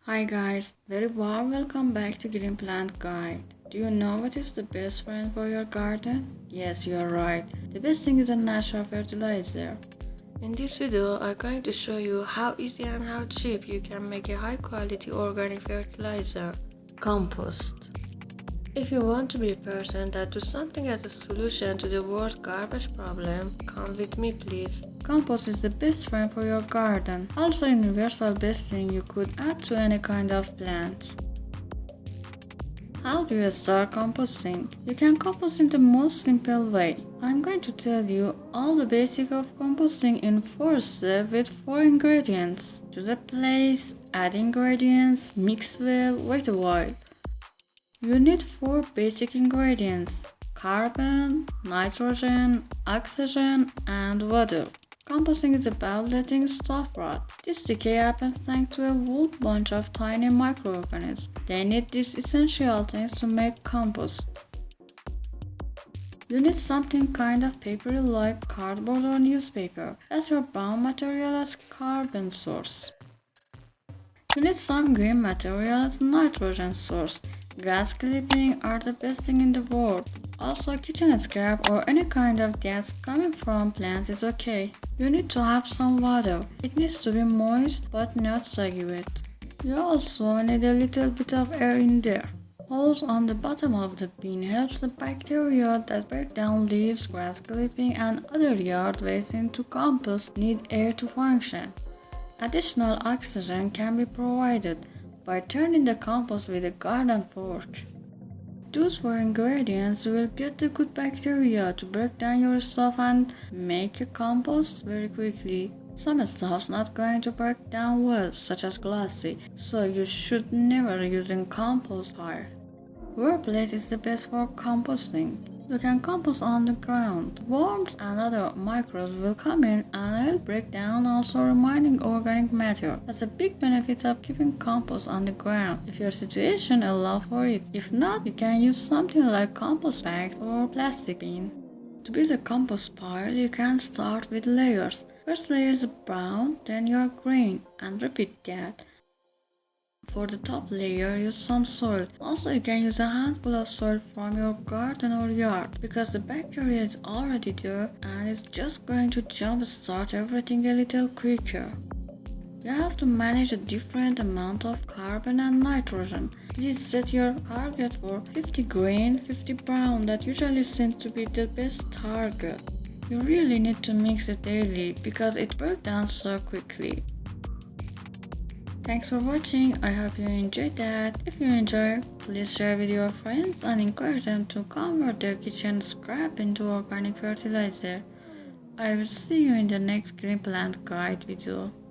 Hi guys, very warm welcome back to Green Plant Guide. Do you know what is the best friend for your garden? Yes, you are right. The best thing is a natural fertilizer. In this video, I'm going to show you how easy and how cheap you can make a high quality organic fertilizer. Compost. If you want to be a person that does something as a solution to the world's garbage problem, come with me please. Compost is the best friend for your garden. Also a universal best thing you could add to any kind of plant. How do you start composting? You can compost in the most simple way. I'm going to tell you all the basics of composting in 4 steps with 4 ingredients. Choose a place, add ingredients, mix well, wait a while. You need 4 basic ingredients: carbon, nitrogen, oxygen, and water. Composting is about letting stuff rot. This decay happens thanks to a whole bunch of tiny microorganisms. They need these essential things to make compost. You need something kind of papery like cardboard or newspaper. That's your brown material as carbon source. You need some green material as nitrogen source. Grass clippings are the best thing in the world. Also, kitchen scrap or any kind of gas coming from plants is okay. You need to have some water. It needs to be moist but not soggy wet. You also need a little bit of air in there. Holes on the bottom of the bin helps the bacteria that break down leaves, grass clipping and other yard waste into compost need air to function. Additional oxygen can be provided by turning the compost with a garden fork. Those 4 ingredients will get the good bacteria to break down your stuff and make a compost very quickly. Some stuff's not going to break down well, such as glassy, so you should never use compost pile. Workplace is the best for composting. You can compost on the ground. Worms and other microbes will come in and it'll break down, also remaining organic matter. That's a big benefit of keeping compost on the ground, if your situation allows for it. If not, you can use something like compost bags or plastic bin. To build a compost pile, you can start with layers. First layer is brown, then your green, and repeat that. For the top layer, use some soil. Also, you can use a handful of soil from your garden or yard because the bacteria is already there and it's just going to jumpstart everything a little quicker. You have to manage a different amount of carbon and nitrogen. Please set your target for 50 green, 50 brown. That usually seems to be the best target. You really need to mix it daily because it breaks down so quickly. Thanks for watching. I hope you enjoyed that. If you enjoy, please share with your friends and encourage them to convert their kitchen scrap into organic fertilizer. I will see you in the next Green Plant Guide video.